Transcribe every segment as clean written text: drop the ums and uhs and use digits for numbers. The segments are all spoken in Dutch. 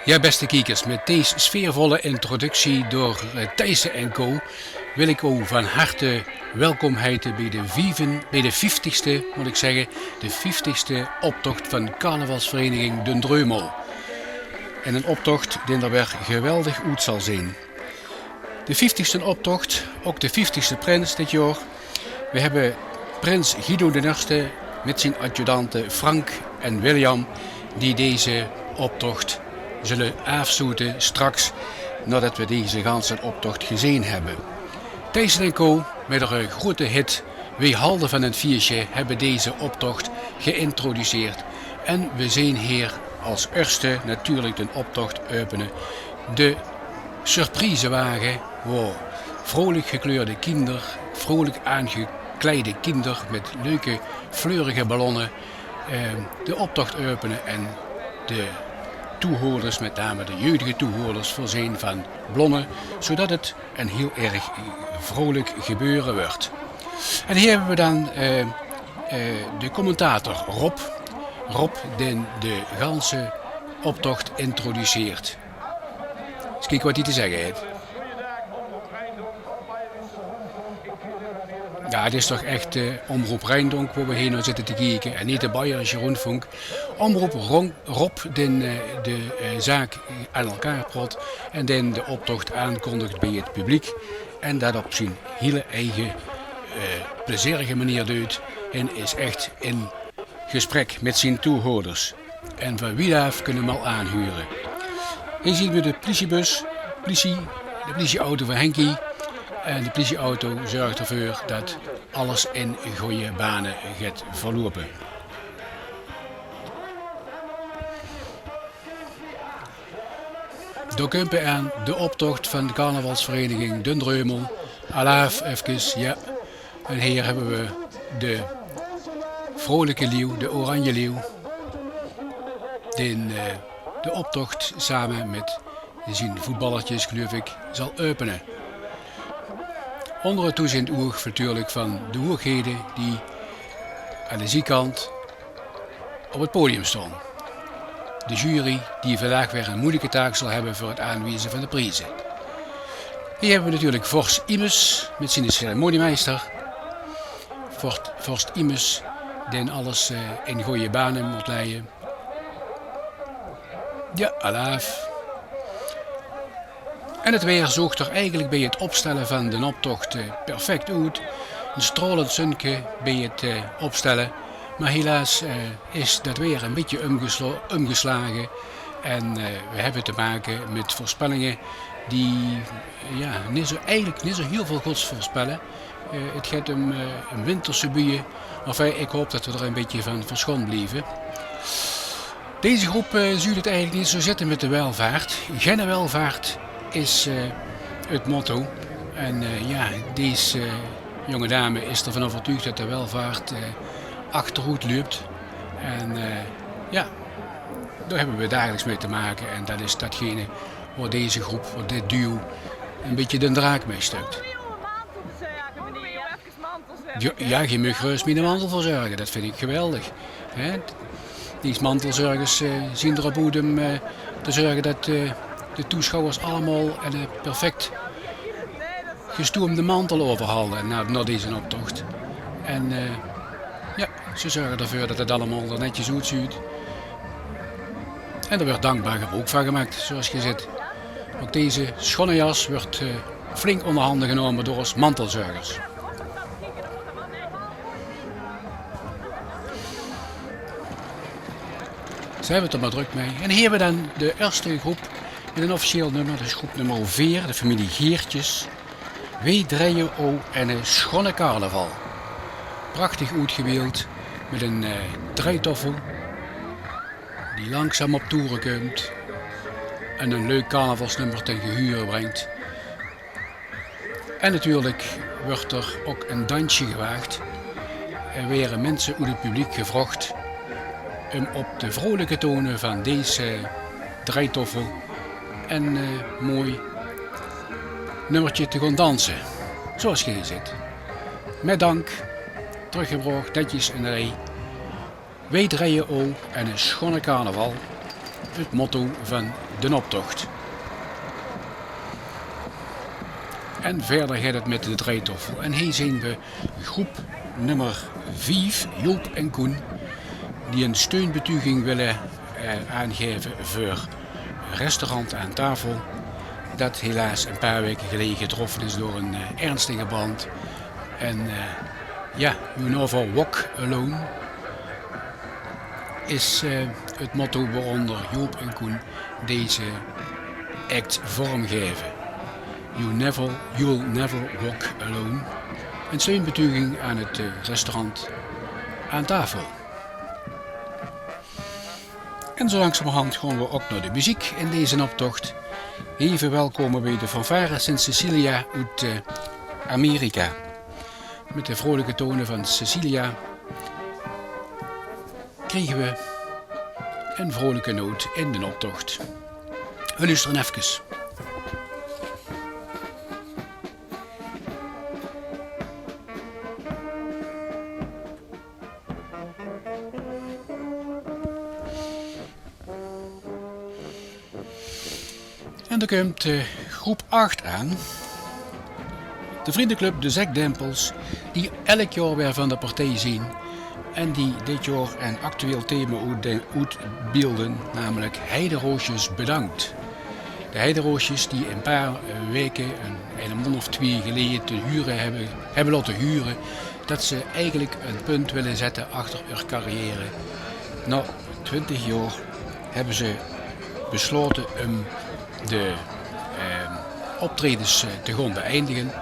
Ja, beste kijkers, met deze sfeervolle introductie door Thijssen & Co. wil ik u van harte welkom heten bij de 50ste, moet ik zeggen, de 50ste optocht van carnavalsvereniging Den Dreumel. En een optocht die er weer geweldig uit zal zijn. De 50ste optocht, ook de 50ste prins dit jaar. We hebben prins Guido I met zijn adjudanten Frank en William die deze optocht zullen afsluiten straks nadat we deze ganse optocht gezien hebben. Thijssen & Co. met een grote hit Wie halde van het viertje hebben deze optocht geïntroduceerd. En we zien hier als eerste natuurlijk de optocht openen. De surprisewagen waar vrolijk gekleurde kinderen, vrolijk aangekleide kinderen met leuke fleurige ballonnen de optocht openen en de toehoorders, met name de jeugdige toehoorders, voorzien van blonnen, zodat het een heel erg vrolijk gebeuren wordt. En hier hebben we dan de commentator Rob. Rob die de ganse optocht introduceert. Eens kijken wat hij te zeggen heeft. Ja, het is toch echt Omroep Rijndonk waar we hier naar zitten te kijken en niet de Bayerische Rundfunk. Omroep Rob die de zaak aan elkaar prot en die de optocht aankondigt bij het publiek. En dat op zijn hele eigen plezierige manier doet en is echt in gesprek met zijn toehoorders. En van wie daar kunnen we al aanhuren. Hier zien we de politiebus, de politieauto van Henkie. En de politieauto zorgt ervoor dat alles in goede banen gaat verlopen. Daar komt we aan de optocht van de carnavalsvereniging Den Dreumel. Alaaf even, ja. En hier hebben we de vrolijke leeuw, de oranje leeuw. Die de optocht samen met zijn voetballertjes, geloof ik, zal openen. Onder het toezicht oog natuurlijk van de hoogheden die aan de zijkant op het podium staan. De jury die vandaag weer een moeilijke taak zal hebben voor het aanwijzen van de prijzen. Hier hebben we natuurlijk Vorst Imes met zijn ceremoniemeester. Vorst Imes die alles in goede banen moet leiden. Ja, alaaf. En het weer zocht er eigenlijk bij het opstellen van de optocht perfect uit. Een stralend zonke bij het opstellen. Maar helaas is dat weer een beetje omgeslagen. En we hebben te maken met voorspellingen die eigenlijk niet zo heel veel goeds voorspellen. Het gaat om een winterse buien. Enfin, ik hoop dat we er een beetje van verschoond blijven. Deze groep zou het eigenlijk niet zo zitten met de welvaart. Geen welvaart is het motto. En deze jonge dame is ervan overtuigd dat de welvaart achteruit loopt. En daar hebben we dagelijks mee te maken. En dat is datgene waar deze groep, waar dit duo, een beetje de draak mee stukt. Ja, je mag gerust met een mantel verzorgen. Dat vind ik geweldig. Hè? Die mantelzorgers zien erop uit om te zorgen dat de toeschouwers allemaal een perfect gestoomde mantel overhalen na deze optocht. En ze zorgen ervoor dat het allemaal er netjes uitziet. En er wordt dankbaar gebruik van gemaakt, zoals je ziet. Ook deze schone jas wordt flink onder handen genomen door ons mantelzorgers. Zijn we het er maar druk mee. En hier hebben we dan de eerste groep met een officieel nummer, dus groep nummer 4, de familie Geertjes. Wij draaien o en een schone carnaval. Prachtig uitgebeeld met een draaitoffel die langzaam op toeren komt en een leuk carnavalsnummer ten gehore brengt. En natuurlijk wordt er ook een dansje gewaagd. Er werden mensen uit het publiek gevraagd om op de vrolijke tonen van deze draaitoffel een mooi nummertje te gaan dansen. Zoals je hier ziet. Met dank, teruggebracht, netjes in de rij. Wij draaien o en een schone carnaval. Het motto van de optocht. En verder gaat het met de draaitoffel. En hier zien we groep nummer 5, Joop en Koen, die een steunbetuiging willen aangeven voor restaurant aan tafel. Dat helaas een paar weken geleden getroffen is door een ernstige brand. En you never walk alone is het motto waaronder Joop en Koen deze act vormgeven. You'll never walk alone. Een steunbetuiging aan het restaurant aan tafel. En zo langzamerhand gaan we ook naar de muziek in deze optocht. Even welkom bij de fanfare Sint Cecilia uit Amerika. Met de vrolijke tonen van Cecilia kregen we een vrolijke noot in de optocht. We luisteren even. En dan komt groep 8 aan. De vriendenclub De Zekdempels, die elk jaar weer van de partij zien. En die dit jaar een actueel thema uitbeelden, namelijk Heideroosjes bedankt. De Heideroosjes die een paar weken, een maand of 2 geleden te huren hebben laten huren. Dat ze eigenlijk een punt willen zetten achter hun carrière. Na 20 jaar hebben ze besloten om de optredens te gaan beëindigen.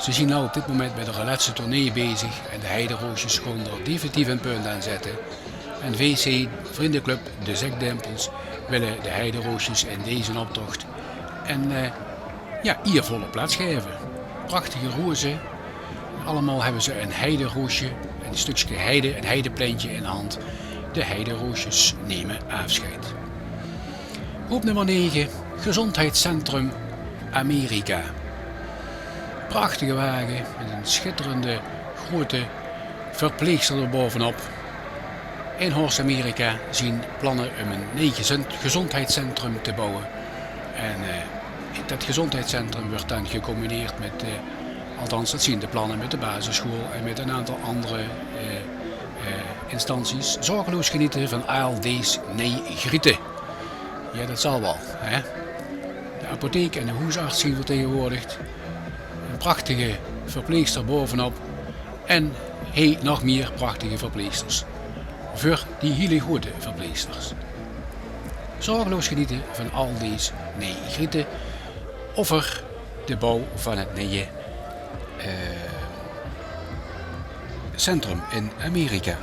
Ze zijn nu op dit moment met de laatste tournee bezig en de Heideroosjes gaan er definitief een punt aan zetten. En VC, Vriendenclub De Zekdempels, willen de Heideroosjes in deze optocht een eervolle plaats geven. Prachtige rozen. Allemaal hebben ze een heideroosje, een stukje heide, een heideplantje in de hand. De Heideroosjes nemen afscheid. Groep nummer 9, Gezondheidscentrum Amerika. Prachtige wagen met een schitterende grote verpleegster er bovenop. In Horst Amerika zien plannen om een eigen gezondheidscentrum te bouwen. En dat gezondheidscentrum wordt dan gecombineerd met, althans dat zien de plannen, met de basisschool en met een aantal andere instanties. Zorgeloos genieten van ALD's negrieten. Ja, dat zal wel. Hè? De apotheek en de huisarts zien vertegenwoordigd. Een prachtige verpleegster bovenop. En nog meer prachtige verpleegsters. Voor die hele goede verpleegsters. Zorgeloos genieten van al deze negrieten. Over de bouw van het nieuwe centrum in Amerika.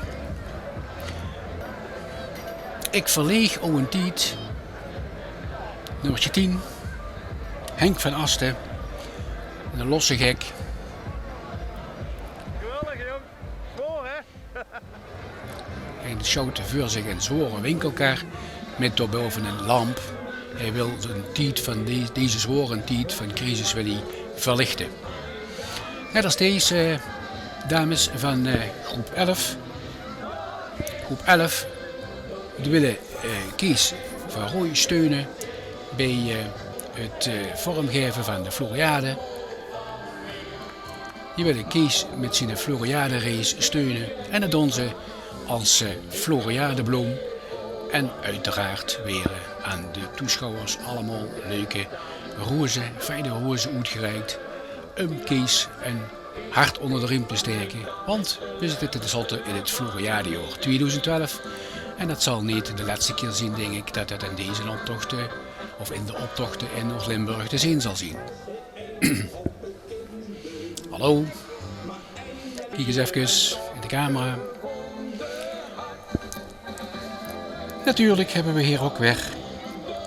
Ik verleeg ook een tijd. Nummertje 10. Henk van Asten. Een losse gek. Geweldig jong. Mooi hè? Hij schouwt voor zich een zware winkelkar met daarboven een lamp. Hij wil een tijd van deze zware tijd van crisis wil hij verlichten. Net als deze dames van groep 11. Groep 11 die willen Kees van Rooij steunen bij het vormgeven van de Floriade. Die willen Kees met zijn Floriade race steunen en dat doen ze als Floriadebloem. En uiteraard weer aan de toeschouwers allemaal leuke rozen, fijne rozen uitgereikt. Om Kees een hart onder de riem te steken. Want we zitten tenslotte in het Floriadejaar 2012. En dat zal niet de laatste keer zien, denk ik, dat het in deze optochten of in de optochten in Noord-Limburg te zien zal zien. Hallo. Kijk eens even in de camera. Natuurlijk hebben we hier ook weer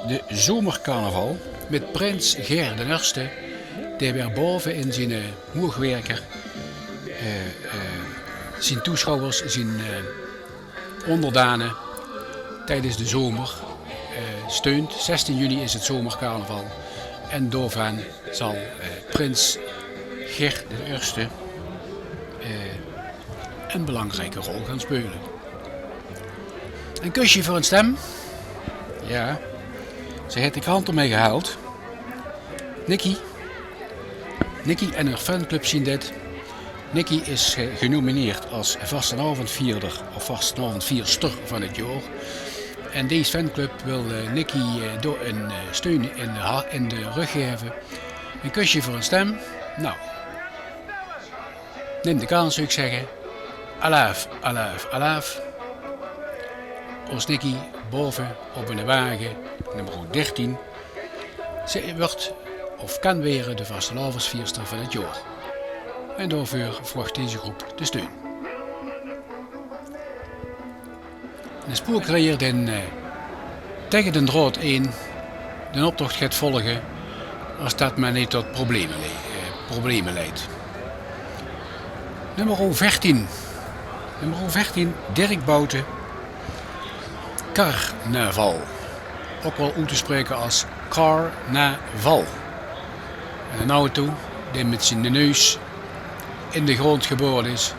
de zomercarnaval met prins Ger de Eerste, die weer boven in zijn hoogwerker zijn toeschouwers, zijn onderdanen tijdens de zomer steunt. 16 juni is het zomercarnaval en daarvan zal prins Ger de Eerste een belangrijke rol gaan spelen. Een kusje voor een stem. Ja, Ze heeft de krant ermee gehaald. Nicky en haar fanclub zien dit. Nicky is genomineerd als vastenavondvierder of vastenavondvierster van het jaar. En deze fanclub wil Nicky door een steun in de rug geven. Een kusje voor een stem. Nou, neem de kans zou ik zeggen. Alaaf, alaaf, alaaf. Als Nicky boven op een wagen, nummer 13. Ze wordt of kan weer de vastenavondvierster van het jaar. En daarvoor vraagt deze groep de steun. De spoorkrijger die tegen de draad 1 de optocht gaat volgen als dat maar niet tot problemen leidt. Nummer 14. Dirk Bouten. Carnaval. Ook wel uit te spreken als carnaval. En een auto die met zijn neus in de grond geboren is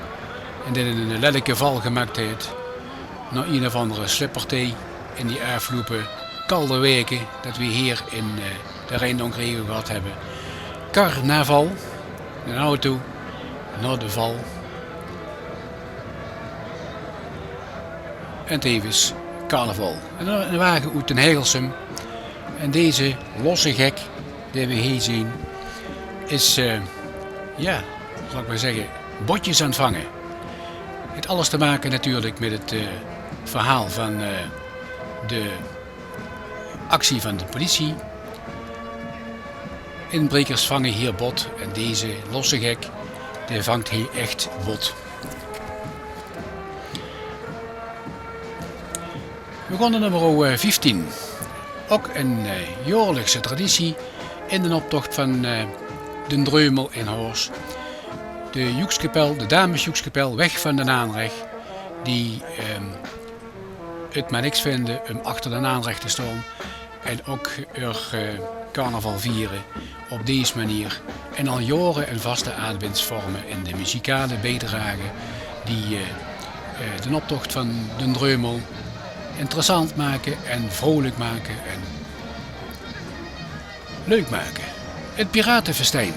en die een lelijke val gemaakt heeft naar een of andere slippertee in die afgelopen koude weken dat we hier in de Rijnlandregio gehad hebben. Carnaval, een auto naar de val en tevens carnaval. En een wagen uit Den Hegelsum en deze losse gek die we hier zien is, zal ik maar zeggen, botjes aan het vangen. Het heeft alles te maken natuurlijk met het verhaal van de actie van de politie. Inbrekers vangen hier bot en deze losse gek, die vangt hier echt bot. We gaan naar nummer 15. Ook een jaarlijkse traditie in de optocht van de Dreumel in Horst. De Joekskapel, de dames Joekskapel, weg van de aanrecht, die het maar niks vinden om achter de aanrecht te staan en ook carnaval vieren op deze manier. En al jaren een vaste aanwinst vormen in de muzikale bijdrage die de optocht van de Dreumel interessant maken en vrolijk maken en leuk maken. Het Piratenfestijn.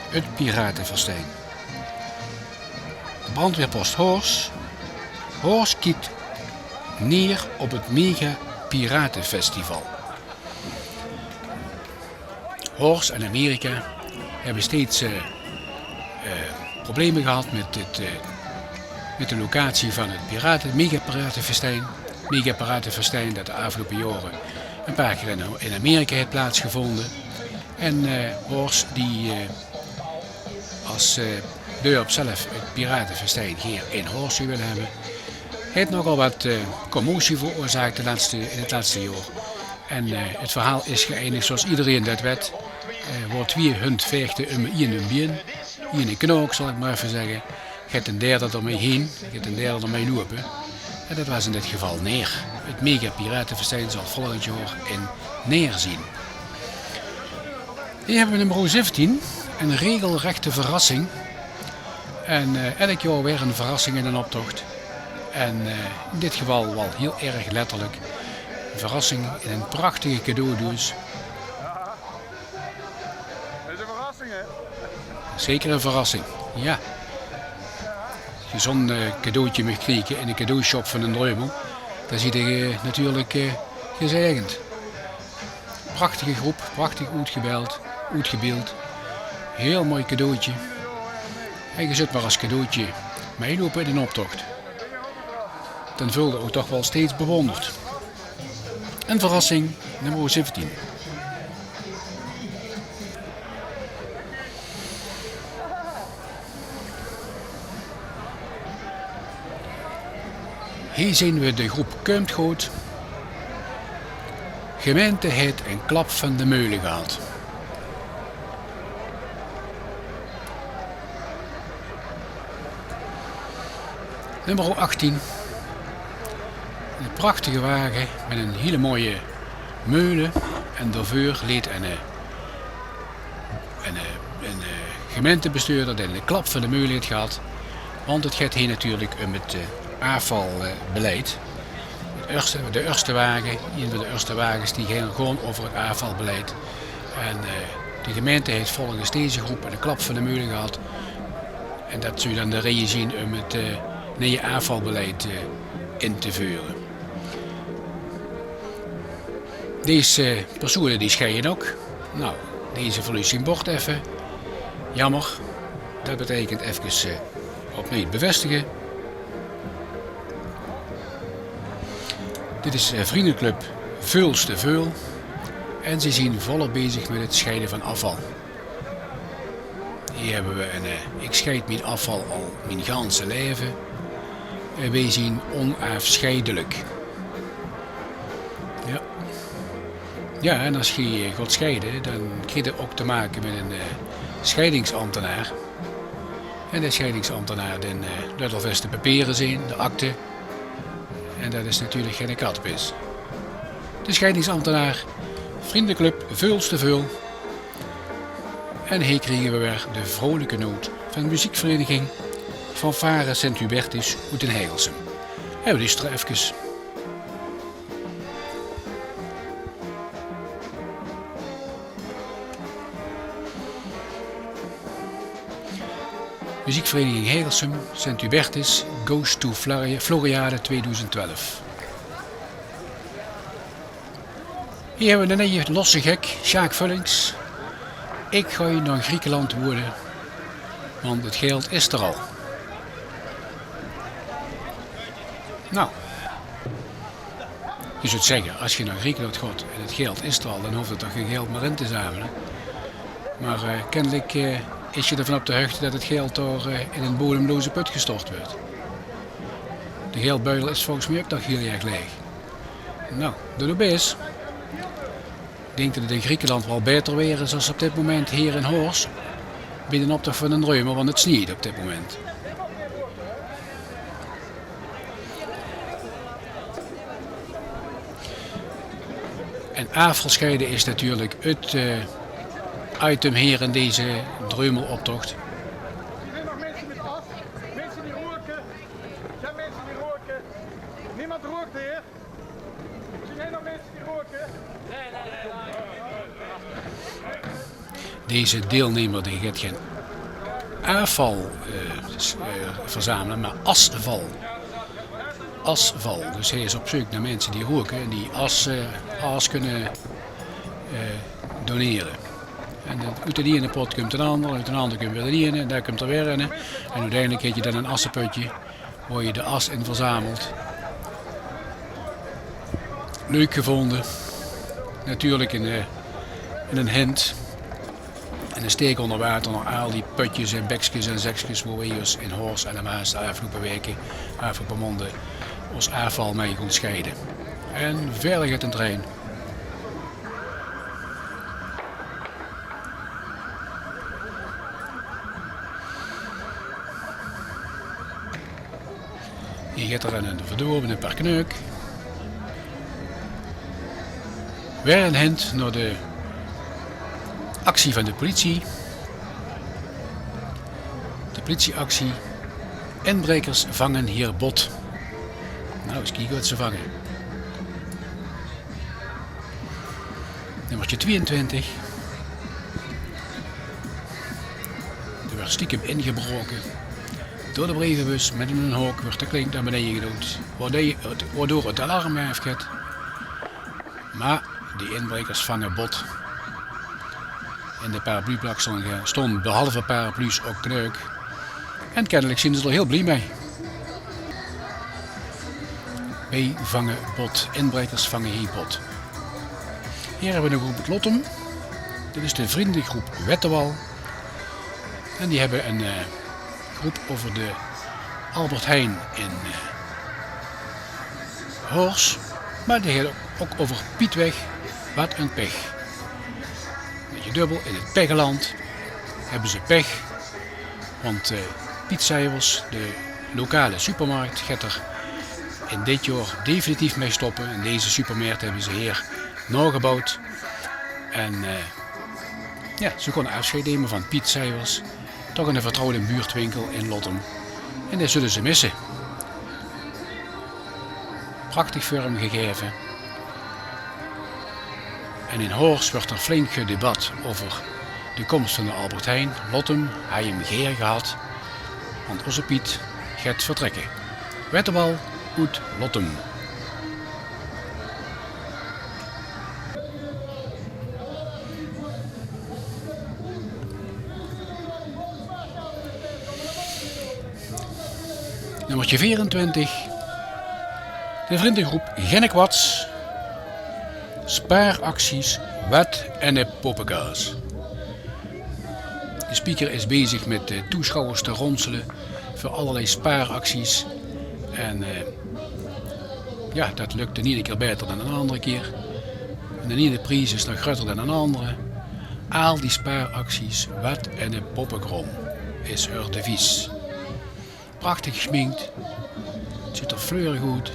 Het Piratenfestijn. De brandweerpost Horst. Horst kijkt neer op het Mega Piratenfestival. Horst en Amerika hebben steeds problemen gehad met de locatie van het Mega Piratenfestijn dat de afgelopen jaren een paar keer in Amerika heeft plaatsgevonden. En Horst die als dorp zelf het Piratenfestijn hier in Horst wil hebben, heeft nogal wat commotie veroorzaakt in het laatste jaar. En het verhaal is geëindigd zoals iedereen dat weet. Wordt weer hun vechten om een bien, een knook zal ik maar even zeggen. Gaat een derde ermee heen, gaat een derde ermee lopen. En dat was in dit geval Neer. Het Mega Piratenfestijn zal volgend jaar in Neer zien. Hier hebben we nummer 17, een regelrechte verrassing. En elk jaar weer een verrassing in een optocht. En in dit geval wel heel erg letterlijk. Een verrassing in een prachtige cadeaudoos. Dat is een verrassing, hè? Zeker een verrassing, ja. Als je zo'n cadeautje mag krijgen in een cadeaushop van een Dreumel, dan zie je natuurlijk gezegend. Prachtige groep, prachtig uitgebeeld. Heel mooi cadeautje. En je zit maar als cadeautje meelopen in een optocht. Dan voelde ook toch wel steeds bewonderd. Een verrassing, nummer 17. Hier zien we de groep Kuimtgoot. Gemeente heeft een klap van de meulen gehad. Nummer 18. Een prachtige wagen met een hele mooie meulen en daarvoor leed een gemeentebestuurder die een klap van de meulen heeft gehad. Want het gaat hier natuurlijk om het afvalbeleid. de eerste wagen, een van de eerste wagens, die ging gewoon over het afvalbeleid. En de gemeente heeft volgens deze groep een klap van de meulen gehad. En dat zou dan de reden zien om het nieuwe afvalbeleid in te voeren. Deze personen die scheiden ook. Nou, deze verliest zijn bord even. Jammer. Dat betekent even opnieuw bevestigen. Dit is vriendenclub Veuls de Veul. En ze zijn volop bezig met het scheiden van afval. Hier hebben we ik scheid mijn afval al mijn ganse leven. En wij zijn onafscheidelijk. Ja. Ja, en als je gaat scheiden, dan krijg je ook te maken met een scheidingsambtenaar. En de scheidingsambtenaar laat alvast de papieren zien, de akte. En dat is natuurlijk geen katpis. De scheidingsambtenaar, vriendenclub Veuls de Veul. En hier kregen we weer de vrolijke noot van de muziekvereniging Fanfare Sint-Hubertus uit den Heilsum. En we luisteren even. Muziekvereniging Heilsum, Sint-Hubertus, Goes to Floriade 2012. Hier hebben we een nieuwe losse gek, Sjaak Vullings. Ik ga naar Griekenland worden, want het geld is er al. Nou, je zult zeggen, als je naar Griekenland gaat en het geld is er al, dan hoeft er toch geen geld meer in te zamelen. Maar kennelijk is je ervan op de hoogte dat het geld door in een bodemloze put gestort wordt. De geldbuidel is volgens mij ook nog heel erg leeg. Nou, doe het best. Ik denk dat het in Griekenland wel beter weer is als op dit moment hier in Horst. Binnenop toch van een ruimer, want het sneeuwt op dit moment. En afvalscheiden is natuurlijk het item hier in deze dreumeloptocht. Er zijn nog mensen met as, mensen die roken. Er zijn mensen die roken. Niemand rookt hier. Er zijn nog mensen die roken. Deze deelnemer die gaat geen afval verzamelen, maar asval. Dus hij is op zoek naar mensen die roken en die as kunnen doneren. En uit de ene pot komt een ander, uit een ander komt weer de ene, en daar komt er weer een. En uiteindelijk heb je dan een assenputje waar je de as in verzamelt. Leuk gevonden. Natuurlijk in een hint. En een steek onder water naar al die putjes en bekjes en zekjes waar we hier in Horst en de Maas de afgelopen weken, afgelopen maanden, ons afval mee kon scheiden. En verder gaat een trein. Hier gaat er een verdorven een paar kneuk. Weer een hint naar de actie van de politie. De politieactie. Inbrekers vangen hier bot. Nou, eens kijken wat ze vangen. Nummertje 22. Er werd stiekem ingebroken. Door de brievenbus met een hok wordt de klink naar beneden gedaan. Waardoor het alarm afgaat. Maar die inbrekers vangen bot. In de parapluplak stond behalve paraplu's ook kneuk. En kennelijk zijn ze er heel blij mee. Wij vangen bot. Inbrekers vangen hier bot. Hier hebben we een groep uit Lottem. Dit is de vriendengroep Wettewal. En die hebben een groep over de Albert Heijn in Horst. Maar die hebben ook over Pietweg. Wat een pech. Beetje dubbel, in het peggenland hebben ze pech. Want Piet Seijers, de lokale supermarkt, gaat er in dit jaar definitief mee stoppen. En deze supermarkt hebben ze hier nagebouwd. En ja, ze konden afscheid nemen van Piet Seijers. Toch een vertrouwde buurtwinkel in Lottem. En dat zullen ze missen. Prachtig vorm gegeven. En in Horst wordt er flink gedebat over de komst van de Albert Heijn. Lottem, hij hem geer gehad, want onze Piet gaat vertrekken. Wetterbal uit Lottem. Nummertje 24. De vriendengroep Gennekwats. Spaaracties Wat en de Poppenkaas. De speaker is bezig met de toeschouwers te ronselen voor allerlei spaaracties. En ja, dat lukt de ene keer beter dan een andere keer. En de ene prijs is nog groter dan een andere. Al die spaaracties Wat en de Poppengrom is haar devies. Prachtig geschminkt. Het ziet er fleurig uit.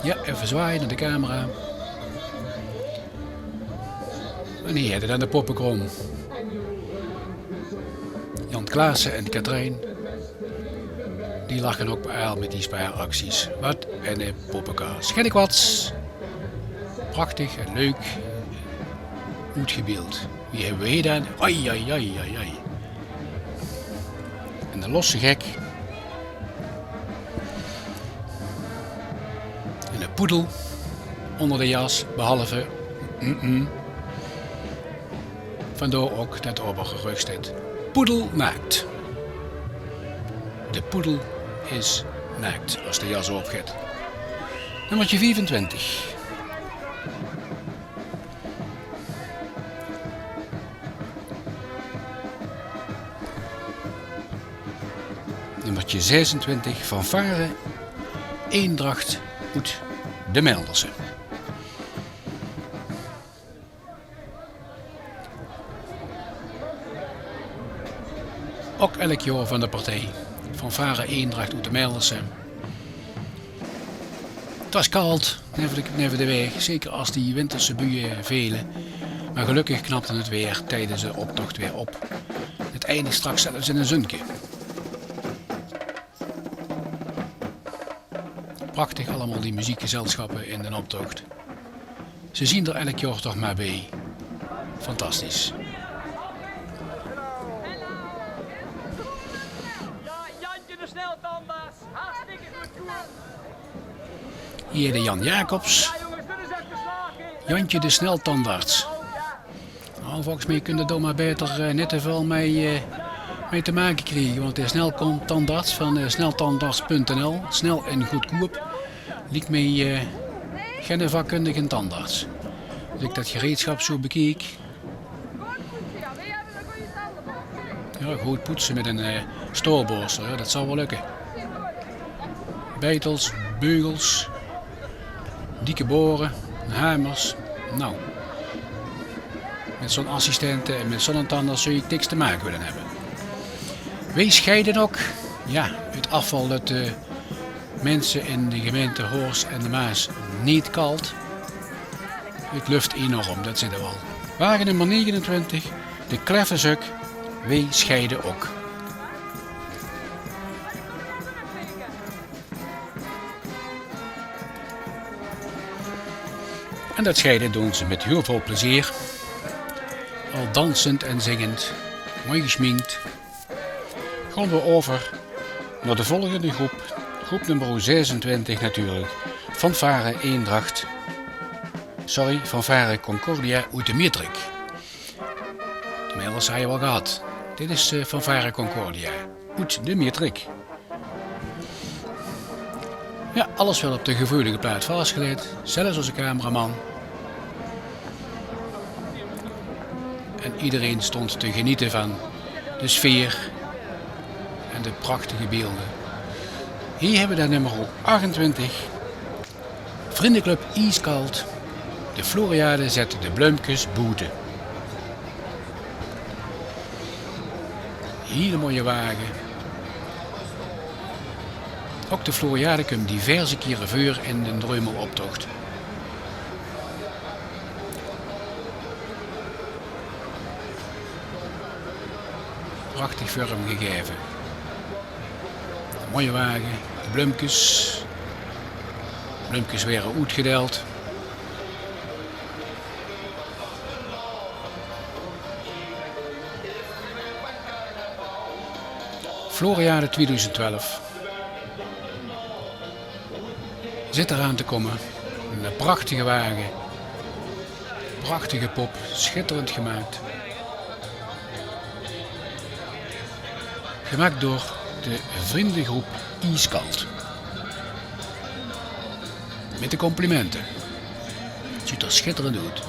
Ja, even zwaaien naar de camera. En hier hebben we dan de Poppengrom. Jan Klaassen en Katrijn. Die lachen ook bij met die spaaracties. Wat en de Poppenkaas. Gennekwats. Prachtig en leuk. Goed gebeeld. Wie hebben we hier dan? Ai, ai, ai, ai, ai. En de losse gek. En de poedel onder de jas, behalve vandaar ook dat obergerucht staat. Poedel naakt. De poedel is naakt als de jas opgaat. Nummertje 25. Nummertje 26 van Varen, Eendracht uit de Melderse. Ook elk jaar van de partij. Van Varen, Eendracht uit de Melderse. Het was koud, neven de weg, zeker als die winterse buien velen. Maar gelukkig knapte het weer tijdens de optocht weer op. Het eindigt straks zelfs in een zonnetje. Prachtig allemaal die muziekgezelschappen in de optocht. Ze zien er elk jaar toch maar bij. Fantastisch. Ja, Jantje de Sneltandarts. Hartstikke goed. Hier de Jan Jacobs. Ja jongens, dit is even slagen. Jantje de Sneltandarts. Nou, volgens mij kunnen we er maar beter net te veel mee te maken krijgen. Want de sneltandarts van sneltandarts.nl, snel en goedkoop, lijkt mij geen vakkundige tandarts. Als ik dat gereedschap zo bekijk. Ja, goed poetsen met een stoorborstel, dat zal wel lukken. Beitels, beugels, dikke boren, hamers. Nou, met zo'n assistenten en met zo'n tandarts zul je niks te maken willen hebben. Wees scheiden ook. Ja, het afval dat de mensen in de gemeente Horst en de Maas niet kalt. Het lucht enorm, dat zit er wel. Wagen nummer 29, de Kleffenzuk. Wees scheiden ook. En dat scheiden doen ze met heel veel plezier. Al dansend en zingend, mooi geschminkt. Gaan we over naar de volgende groep. Groep nummer 26 natuurlijk. Van Varen Eendracht. Sorry, Van Varen Concordia uit de Mietrik. De Melders had je wel gehad. Dit is Van Varen Concordia uit de Mietrik. Ja, alles wel op de gevoelige plaat vastgelegd. Zelfs onze cameraman. En iedereen stond te genieten van de sfeer en de prachtige beelden. Hier hebben we dan nummer 28. Vriendenclub Ieskald. De Floriade zet de Bloemkes boete. Hele mooie wagen. Ook de Floriade komt diverse keren voor in de Dreumeloptocht. Prachtig vorm gegeven. Mooie wagen, de bloemkes. Bloemkes werden uitgedeeld. Floriade 2012 zit eraan te komen. Een prachtige wagen, prachtige pop, schitterend gemaakt. Gemaakt door de vriendengroep Iskald. Met de complimenten. Het ziet er schitterend uit.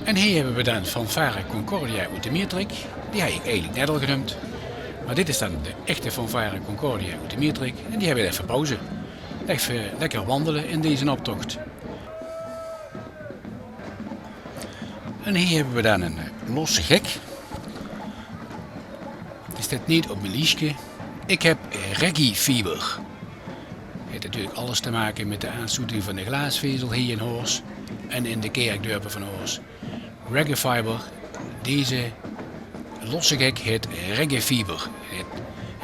En hier hebben we dan Fanfare Concordia uit de Meertrik. Die heb ik eigenlijk net al genoemd. Maar dit is dan de echte Fanfare Concordia uit de Meertrik. En die hebben we even pauze. Even lekker wandelen in deze optocht. En hier hebben we dan een losse gek. Het staat niet op mijn liesje. Ik heb reggae-fieber. Het heeft natuurlijk alles te maken met de aansluiting van de glaasvezel hier in Horst. En in de kerkdorpen van Horst. Reggae fiber, deze losse gek heet reggae fiber, het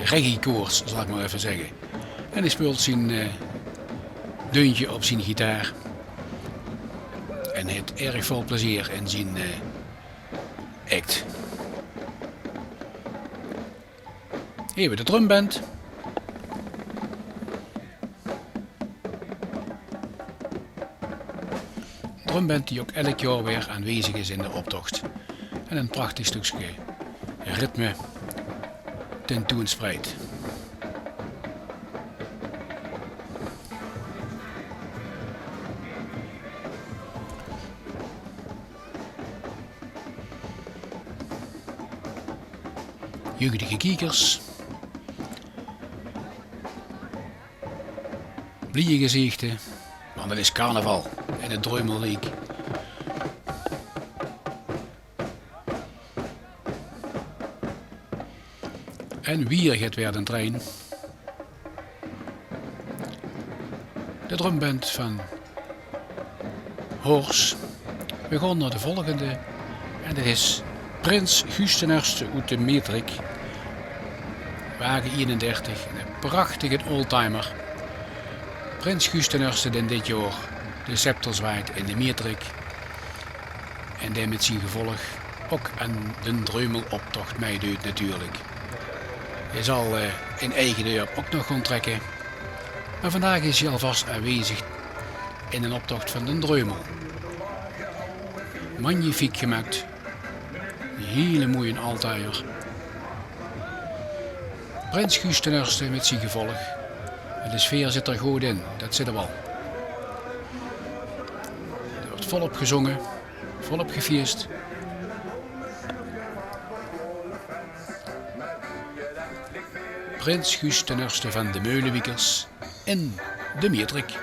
reggae koorts zal ik maar even zeggen. En hij speelt zijn deuntje op zijn gitaar en heeft erg veel plezier in zijn act. Hier hebben we de drumband. Drumband die ook elk jaar weer aanwezig is in de optocht. En een prachtig stukje ritme tentoonspreidt. Jeugdige kiekers. Blije gezichten. Want het is carnaval in het Druimelweek. En weer gaat weer een trein. De drumband van Horst. We gaan naar de volgende. En dat is Prins Gustenerste uit de Meertrik. Wagen 31. Een prachtige oldtimer. Prins Gustenerste den dit jaar de scepter zwaait in de Meertrik. En die met zijn gevolg ook aan de Druimeloptocht meedoet natuurlijk. Hij zal in eigen deur ook nog gaan trekken. Maar vandaag is hij alvast aanwezig in een optocht van de Druimel. Magnifiek gemaakt. Een hele mooie altaar. Prins Gustenerste met zijn gevolg. De sfeer zit er goed in, dat zit er wel. Er wordt volop gezongen, volop gefeest. Prins Gustenerste van de Meulenwiekers in de Meertrik.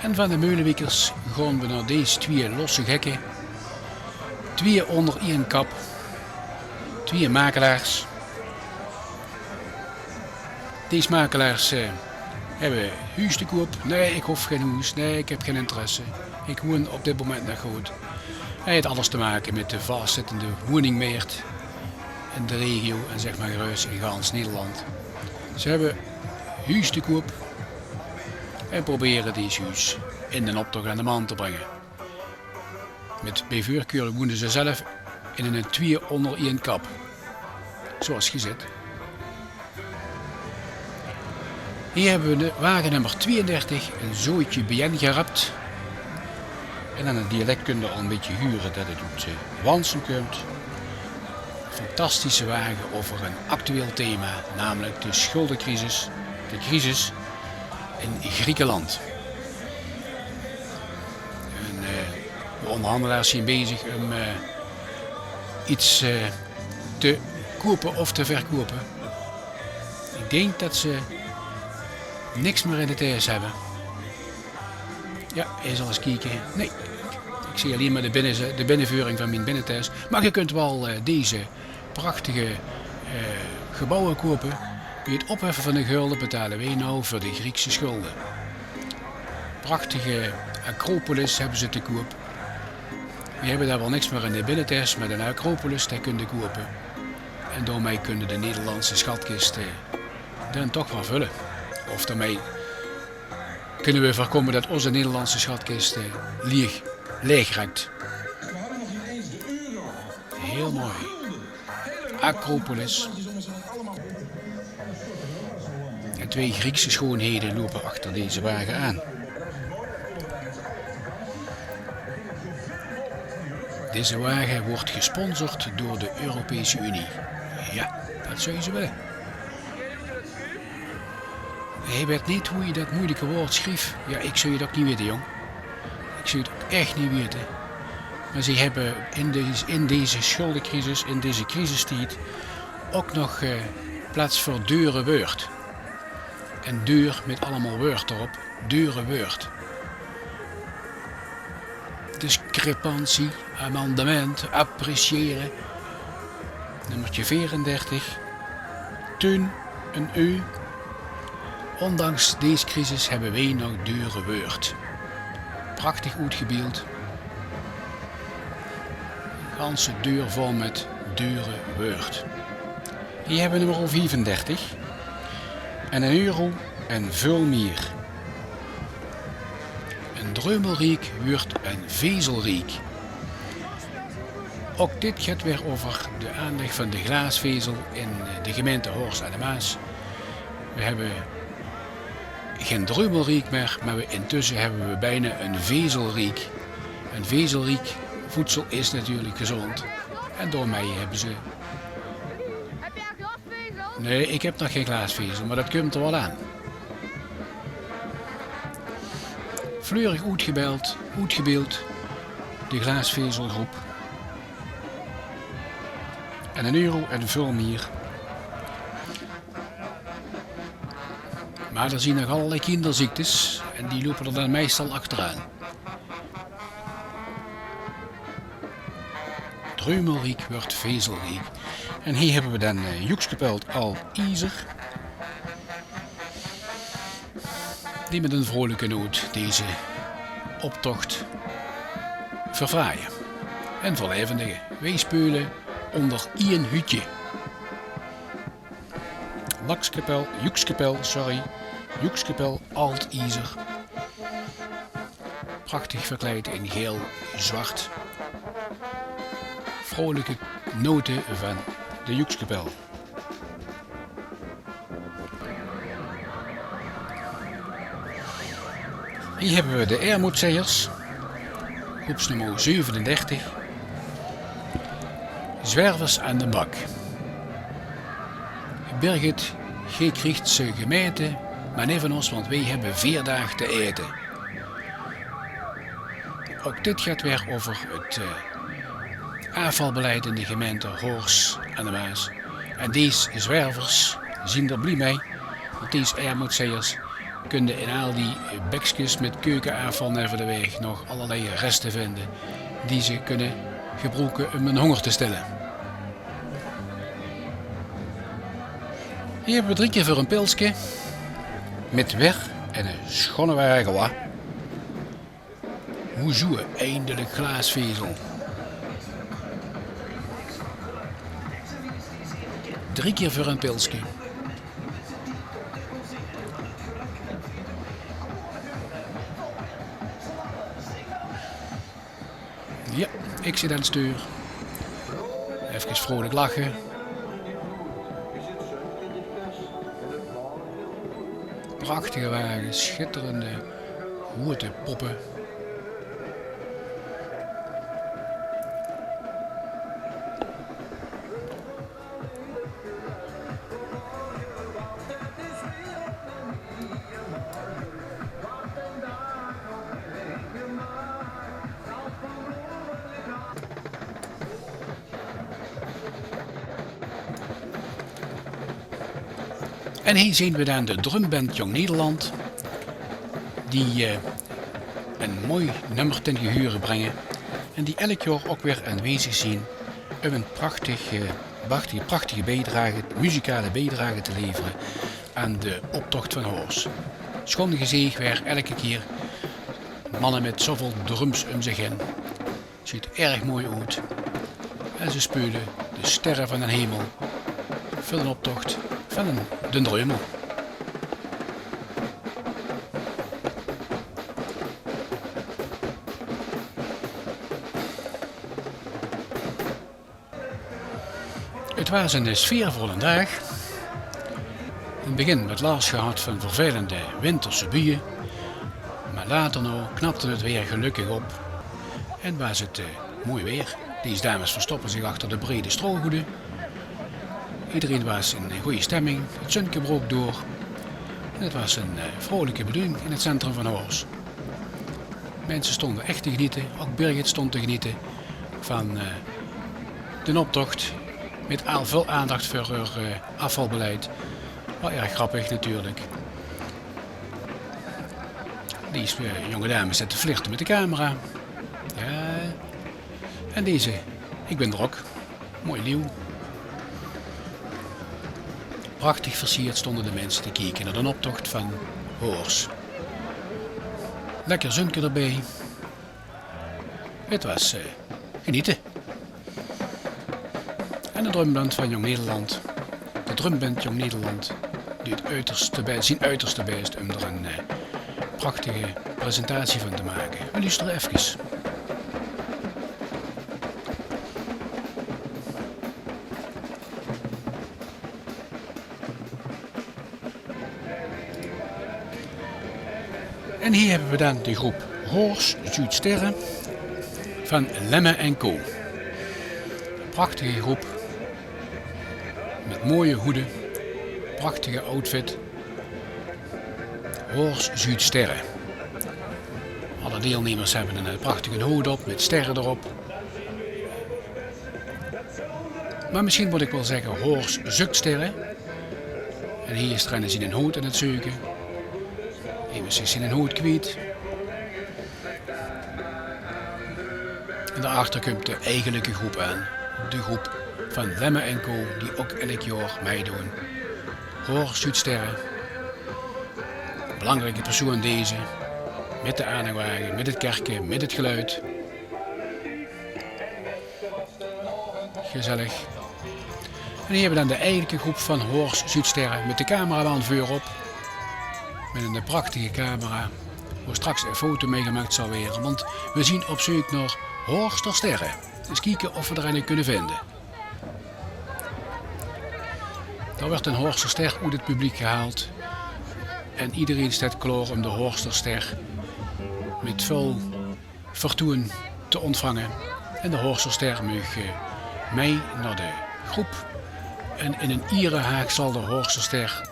En van de Meulenwiekers gaan we naar deze twee losse gekken. Twee onder één kap. Twee makelaars. Deze makelaars hebben huis te koop. Nee, ik hoef geen huis. Nee, ik heb geen interesse. Ik woon op dit moment nog goed. Hij heeft alles te maken met de vastzittende woningmarkt in de regio en zeg maar gerust in gans Nederland. Ze hebben huis te koop en proberen deze huis in de optocht aan de man te brengen. Met bij voorkeur woonden ze zelf in een twee onder één kap. Zoals gezet. Hier hebben we de wagen nummer 32, een zooitje bien gerapt. En aan het dialect kun je al een beetje huren dat het uit Wansen komt. Fantastische wagen over een actueel thema, namelijk de schuldencrisis, de crisis in Griekenland. En, de onderhandelaars zijn bezig om iets te kopen of te verkopen. Ik denk dat ze niks meer in de thuis hebben. Ja, hij zal eens kijken. Nee, Ik zie alleen maar de binnenvuring van mijn binnenthuis. Maar je kunt wel deze prachtige gebouwen kopen. Bij het opheffen van de gulden betalen wij nou voor de Griekse schulden. Prachtige Acropolis hebben ze te koop. We hebben daar wel niks meer in de binnenthuis, maar een Acropolis daar kun je kopen. En daarmee kunnen de Nederlandse schatkist dan toch wel vullen. Of daarmee kunnen we voorkomen dat onze Nederlandse schatkist leeg raakt. Heel mooi. Acropolis. En 2 Griekse schoonheden lopen achter deze wagen aan. Deze wagen wordt gesponsord door de Europese Unie. Ja, dat zou je zo willen. Hij weet niet hoe je dat moeilijke woord schreef. Ja, ik zou het ook niet weten, jong. Ik zou het ook echt niet weten. Maar ze hebben in deze schuldencrisis, in deze crisistijd, ook nog plaats voor dure woord. En deur met allemaal woord erop. Dure woord. Discrepantie, amendement, appreciëren. Nummertje 34. Toen een u. Ondanks deze crisis hebben wij nog dure woord. Prachtig uitgebeeld. Ganse deur vol met dure woord. Hier hebben we nummer 35. En €1 en veel meer. Een dreumelriek wordt een vezelriek. Ook dit gaat weer over de aanleg van de glaasvezel in de gemeente Horst aan de Maas. We hebben geen dreumelriek meer, maar intussen hebben we bijna een vezelriek. Een vezelriek voedsel is natuurlijk gezond. En daarmee hebben ze... Heb jij glasvezel? Nee, ik heb nog geen glaasvezel, maar dat komt er wel aan. Fleurig uitgebeeld, de glaasvezelgroep. En €1 en veel meer. Maar er zien nog allerlei kinderziektes en die lopen er dan meestal achteraan. Dreumelriek wordt vezelriek. En hier hebben we dan Joekskepeld al Izer. Die met een vrolijke noot deze optocht verfraaien. En verlevendigen. Wij spelen onder één hutje. Joekskepel Alt-Izer. Prachtig verkleed in geel-zwart. Vrolijke noten van de Joekskepel. Hier hebben we de Ermoedzeiers. Groepsnummer 37. Zwervers aan de bak. Birgit, je krijgt ze gemeten, maar niet van ons, want wij hebben 4 dagen te eten. Ook dit gaat weer over het afvalbeleid in de gemeente Horst aan de Maas. En deze zwervers zien er blij mee, want deze Ermoedzeiers kunnen in al die bekjes met keukenafval naar de weg nog allerlei resten vinden die ze kunnen gebruiken om hun honger te stillen. Hier hebben we 3 keer voor een pilsje met weg en een schone wagen. Hoezo, eindelijk glaasvezel. 3 keer voor een pilsje. Ja, ik zit aan het stuur. Even vrolijk lachen. Prachtige wagen, schitterende hoete poppen. En hier zien we dan de drumband Jong Nederland, die een mooi nummer ten gehore brengen. En die elk jaar ook weer aanwezig zijn om een prachtige bijdrage, muzikale bijdrage te leveren aan de optocht van Horst. Schoon gezicht weer elke keer mannen met zoveel drums om zich heen. Ziet erg mooi uit. En ze spelen de sterren van de hemel voor een optocht van de Drumel. Het was een sfeervolle dag. In het begin met last gehad van vervelende winterse buien. Maar later nou knapte het weer gelukkig op. En was het mooi weer. Deze dames verstoppen zich achter de brede strohoeden. Iedereen was in goede stemming. Het zonnetje brook door. En het was een vrolijke bedoeling in het centrum van Horst. Mensen stonden echt te genieten. Ook Birgit stond te genieten van de optocht. Met al veel aandacht voor haar afvalbeleid. Wel erg grappig natuurlijk. Deze jonge dame zit te flirten met de camera. Ja. En deze, ik ben er ook. Mooi leeuw. Prachtig versierd stonden de mensen te kijken naar de optocht van Horst. Lekker zonnetje erbij. Het was genieten. En de drumband van Jong Nederland. De drumband Jong Nederland doet zijn uiterste best om er een prachtige presentatie van te maken. We luisteren even. En hier hebben we dan de groep Horst Zuidsterren van Lemme & Co. Prachtige groep. Met mooie hoeden. Prachtige outfit. Horst Zuidsterren. Alle deelnemers hebben een prachtige hoed op met sterren erop. Maar misschien moet ik wel zeggen Horst Zuidsterren. En hier staan ze in een hoed aan het zoeken. Even zich in een hoed kwijt. En daarachter komt de eigenlijke groep aan. De groep van Lemme & Co. die ook elk jaar meedoen. Horst Zuidsterren. Belangrijke persoon deze. Met de aanhangwagen, met het kerken, met het geluid. Gezellig. En hier hebben we dan de eigenlijke groep van Horst Zuidsterren met de cameraman voorop. Met een prachtige camera, waar straks een foto meegemaakt zal worden. Want we zien op zoek naar Horstersterren. Dus kijken of we er een kunnen vinden. Daar werd een Horsterster uit het publiek gehaald. En iedereen staat klaar om de Horsterster met veel vertoen te ontvangen. En de Horsterster mag mee naar de groep. En in een ierenhaag zal de Horsterster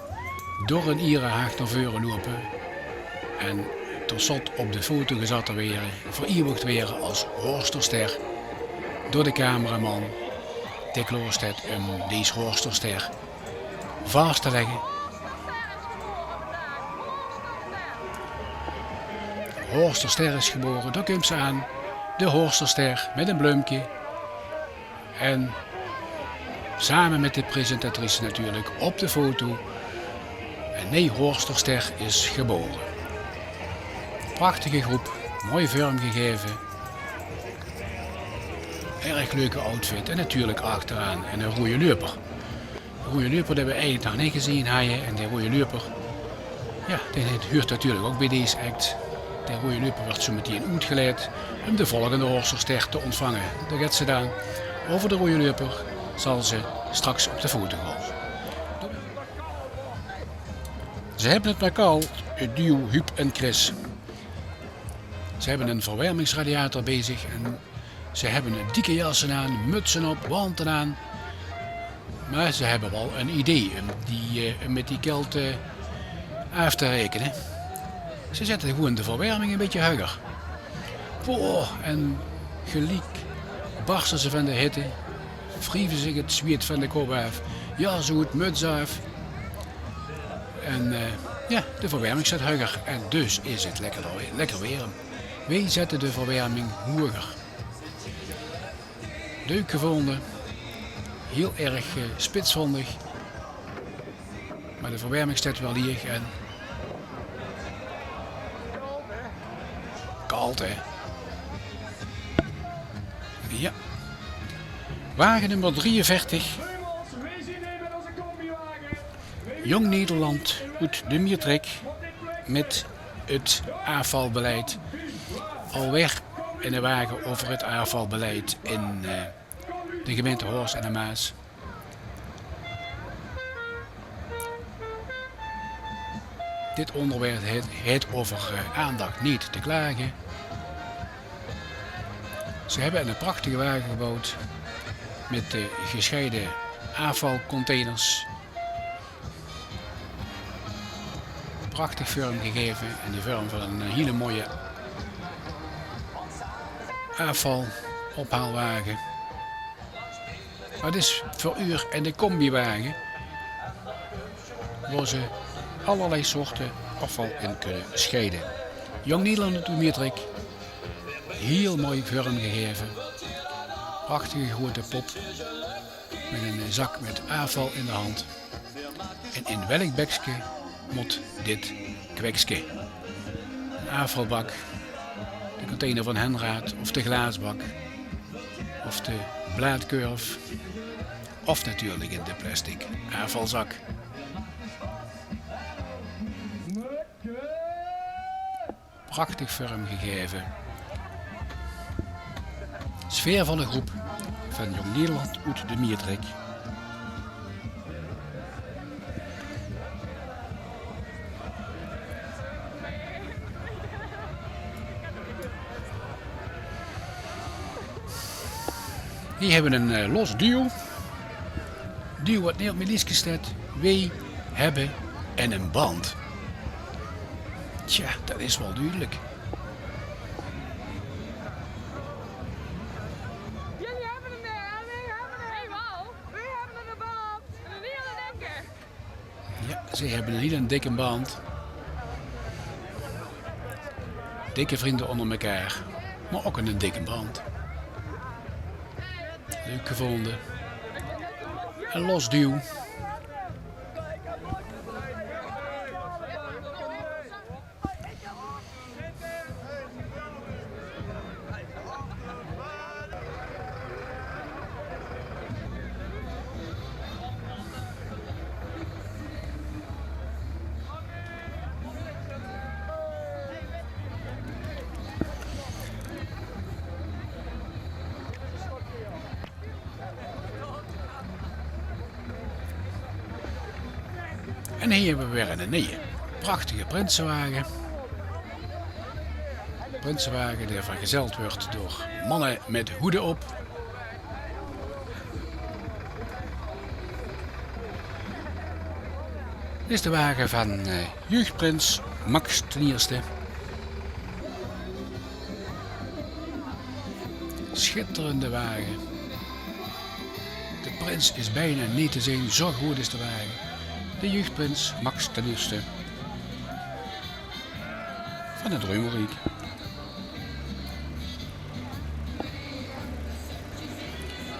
door een ierenhaag naar voren lopen. En tot slot op de foto gezet te worden, vereeuwigd worden als Horsterster. Door de cameraman die klaar staat om deze Horsterster vast te leggen. Horsterster is geboren, daar komt ze aan. De Horsterster met een bloempje. En samen met de presentatrice natuurlijk op de foto. En nee, Horsterster is geboren. Prachtige groep, mooi vormgegeven. Erg leuke outfit en natuurlijk achteraan en een rode loper. De rode loper hebben we eigenlijk nog niet gezien hebben. En de rode loper, ja, die huurt natuurlijk ook bij deze act. De rode loper wordt zo meteen uitgeleid om de volgende Horsterster te ontvangen. Dat gaat ze dan. Over de rode loper zal ze straks op de foto gaan. Ze hebben het met elkaar, het duo Huub en Chris. Ze hebben een verwarmingsradiator bezig en ze hebben dikke jassen aan, mutsen op, wanten aan. Maar ze hebben wel een idee om met die kelt af te rekenen. Ze zetten gewoon de verwarming een beetje hoger. En gelijk barsten ze van de hitte, wrieven zich het zweet van de kop af, jas uit, muts af. En ja, de verwarming staat hoger en dus is het lekker weer. Wij zetten de verwarming hoger. Leuk gevonden. Heel erg spitsvondig. Maar de verwarming staat wel hier en koud hè. Ja. Wagen nummer 43. Jong Nederland uit de Miertrek met het afvalbeleid. Alweer in de wagen over het afvalbeleid in de gemeente Horst en de Maas. Dit onderwerp heeft over aandacht niet te klagen. Ze hebben een prachtige wagen gebouwd met gescheiden afvalcontainers. Prachtig vorm gegeven in de vorm van een hele mooie afvalophaalwagen. Maar het is voor u en de combiwagen waar ze allerlei soorten afval in kunnen scheiden. Jong Nederland uit Miertrek, heel mooi vorm gegeven. Prachtige grote pop met een zak met afval in de hand. En in welk bekje moet dit kwekske? Een afvalbak, de container van Henraad of de glaasbak of de blaadkurf of natuurlijk in de plastic afvalzak. Prachtig vorm gegeven. Sfeervolle groep van Jong Nederland uit de Miertrek. Hier hebben we een los duo. Duo wat niet op mijn lijstje staat. Wij hebben en een band. Tja, dat is wel duidelijk. Jullie hebben hem weer, en wij hebben hem. Hey, wel. Wij hebben een band. En een hele dikke. Ja, ze hebben een hele dikke band. Dikke vrienden onder elkaar. Maar ook een dikke band. Leuk gevonden. Een los duw. En hier hebben we weer een nieuwe prachtige prinsenwagen. Prinsenwagen die vergezeld wordt door mannen met hoeden op. Dit is de wagen van jeugdprins Max ten Eerste. Schitterende wagen. De prins is bijna niet te zien, zo goed is de wagen. De jeugdprins Max ten Eerste van het Reumelriek.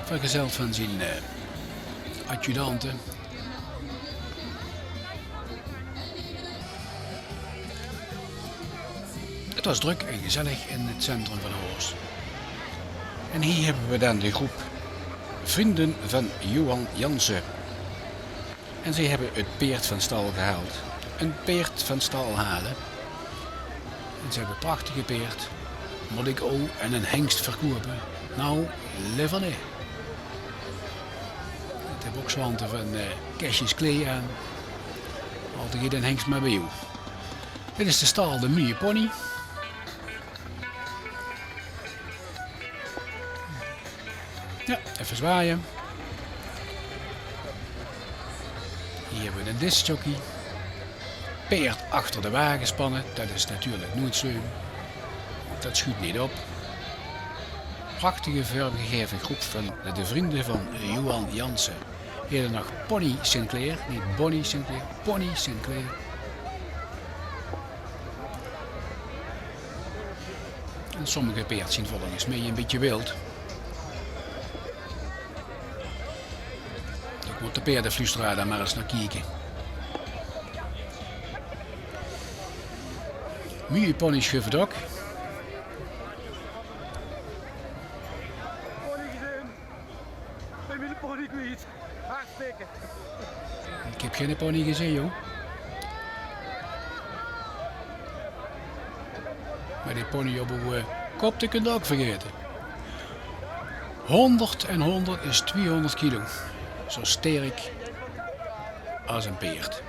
Vergezeld van zijn adjudanten. Het was druk en gezellig in het centrum van Horst. En hier hebben we dan de groep Vrienden van Johan Jansen. En zij hebben het peert van stal gehaald. Een peert van stal halen. En ze hebben een prachtige peert. Moet ik ook en een hengst verkopen. Nou, liever niet. Ik heb ook zwanten van kastjes klee aan. Altijd een hengst maar bij jou. Dit is de stal de Mie Pony. Ja, even zwaaien. Hier hebben we een discjockey. Peert achter de wagen spannen. Dat is natuurlijk nooit zo. Dat schuurt niet op. Prachtige vormgegeven groep van de vrienden van Johan Jansen. Hier hebben we nog Pony Sinclair. Niet Bonnie Sinclair. Pony Sinclair. En sommige peert zien volgens mij een beetje wild. Moet de paardenfluisteraar daar maar eens naar kijken. Mooie pony schuiven ook. Pony gezien. Ik ben de pony kwijt. Hartstikke. Ik heb geen pony gezien, joh. Maar die pony op uw kop, die kunt je ook vergeten. 100 en 100 is 200 kilo. Zo sterk als een paard.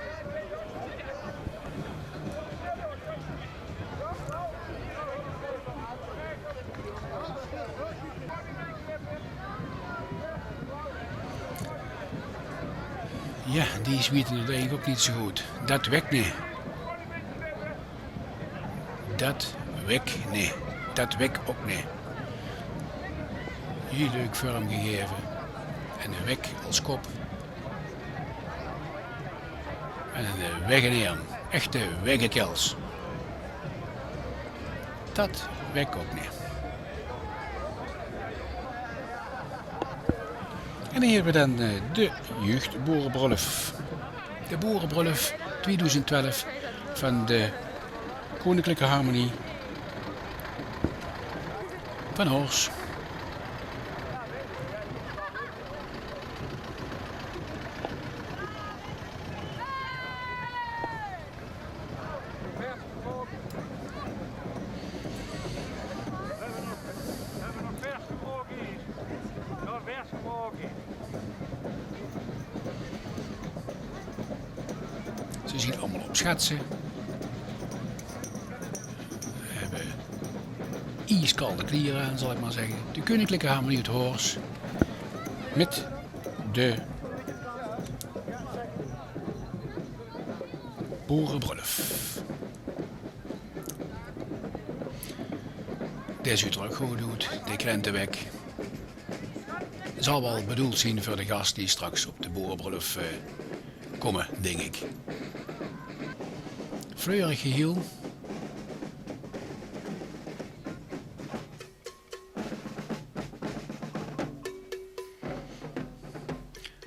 Ja, die weten het eigenlijk ook niet zo goed. Dat wekt niet. Dat wekt niet. Dat wekt ook niet. Heel leuk vorm gegeven. En een wek als kop. En een weggeneer. Echte weggekels. Dat wekt ook niet. En hier hebben we dan de jeugdboerenbrulf. De boerenbrulf 2012 van de Koninklijke Harmonie van Horst. Ze zien allemaal op schatsen. We hebben ijskalde klieren aan, zal ik maar zeggen. De Koninklijke Harmonie uit Horst. Met de boerenbrulf. Deze u terug goed doet, de krentenweg. Zal wel bedoeld zijn voor de gast die straks op de boerenbrulf komen, denk ik. Fleurig geheel.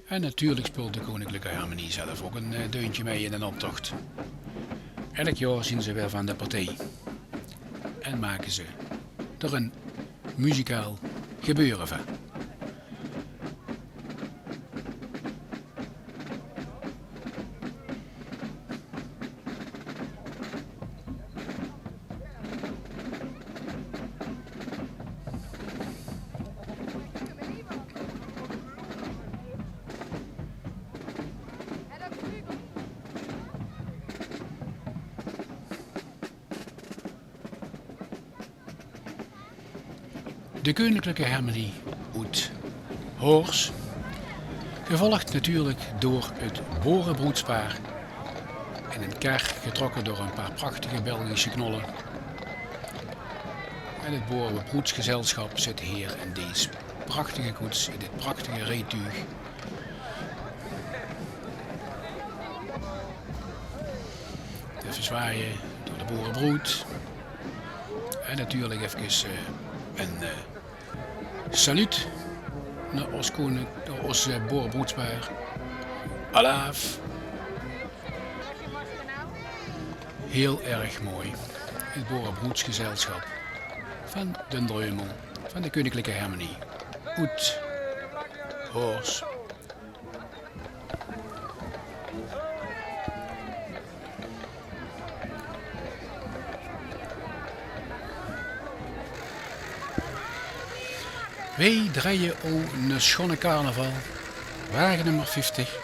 En natuurlijk speelt de Koninklijke Harmonie zelf ook een deuntje mee in een optocht. Elk jaar zien ze weer van de partij. En maken ze er een muzikaal gebeuren van. De Koninklijke Harmonie uit Horst, gevolgd natuurlijk door het boerenbroedspaar en een kar getrokken door een paar prachtige Belgische knollen. En het boerenbroedsgezelschap zit hier in deze prachtige koets, in dit prachtige reetuig. Te verzwaaien door de boerenbroed. En natuurlijk even een salut naar ons koning, naar ons boerenbroedspaar. Alaaf. Heel erg mooi. Het boerenbroedsgezelschap van Den Dreumel, van de Koninklijke Harmonie. Uit Horst. Wij draaien een schone carnaval. Wagen nummer 50.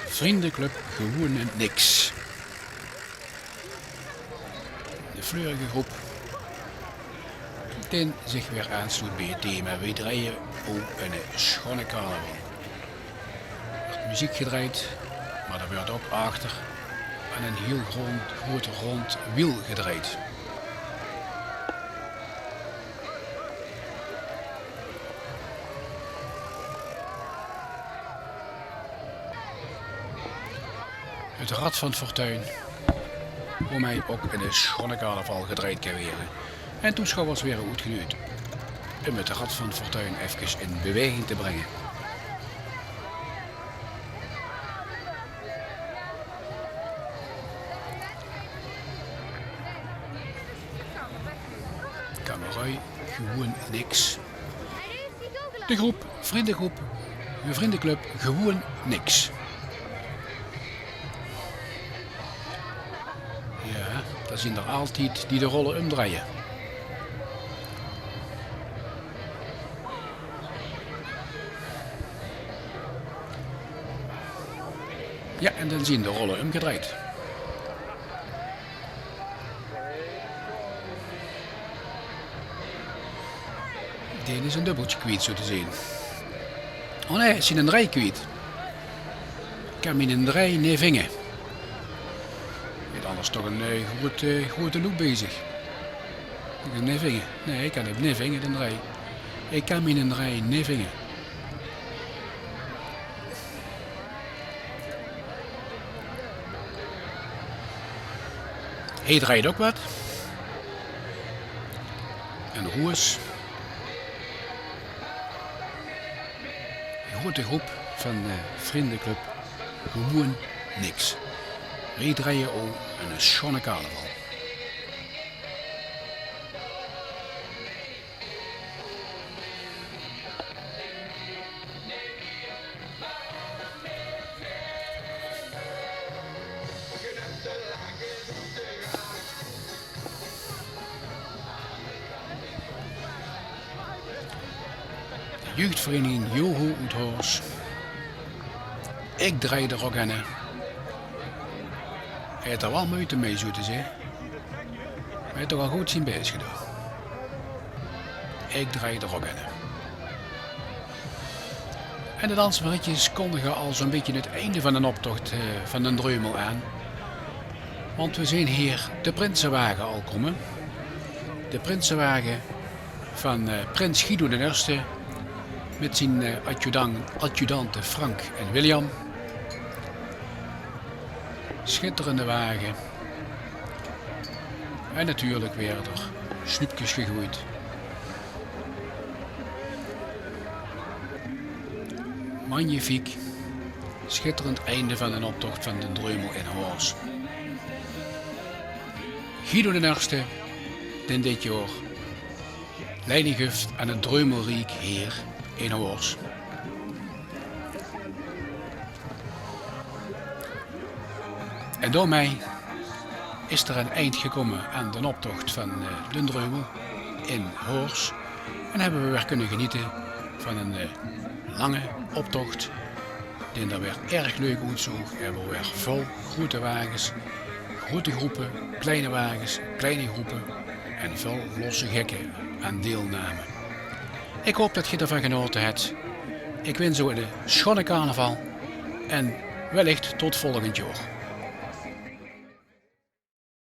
Vriendenclub Gewoon en Niks. De fleurige groep die zich weer aansluit bij het thema. Wij draaien een schone carnaval. Er wordt muziek gedraaid, maar er wordt ook achter aan een heel groot rond wiel gedraaid. Het Rad van Fortuin, voor mij ook in de schone carnaval gedraaid kan worden. En toeschouwers weer goed genuurd om het Rad van Fortuin even in beweging te brengen. Ai, gewoon niks. De groep, vriendengroep, een vriendenclub, gewoon niks. Ja, dat zijn er altijd die de rollen omdraaien. Ja, en dan zien de rollen omgedraaid. Dit is een dubbeltje kwijt, zo te zien. Oh nee, het is een rij kwijt. Ik heb in een rij niet vingen. Je hebt anders toch een grote loop bezig. Ik heb niet vingen. Nee, ik kan het niet vingen in een rij. Ik kan in een rij niet vingen. Hij draait ook wat. Een roes. Een grote groep van vriendenclub. Gewoon niks. Wij draaien ook een schone carnaval. Jeugdvereniging Joho uit Horst. Ik draai er ook aan. Hij heeft er wel moeite mee, zo te zeggen. Hij heeft toch al goed zijn best gedaan. Ik draai er ook aan. En de dansmaritjes kondigen al zo'n beetje het einde van de optocht van de Dreumel aan. Want we zien hier de Prinsenwagen al komen. De Prinsenwagen van prins Guido I. Met zijn adjudanten Frank en William. Schitterende wagen. En natuurlijk weer er snoepjes gegooid. Magnifiek. Schitterend einde van een optocht van de Dreumel in Horst. Guido I, den dit jaar leiding geeft aan het Dreumelrijk hier in Horst. En door mij is er een eind gekomen aan de optocht van de Dreumel in Horst. En hebben we weer kunnen genieten van een lange optocht. Die er weer erg leuk uitzag. We hebben weer vol grote wagens, grote groepen, kleine wagens, kleine groepen en veel losse gekken aan deelname. Ik hoop dat je ervan genoten hebt. Ik wens u een schone carnaval en wellicht tot volgend jaar.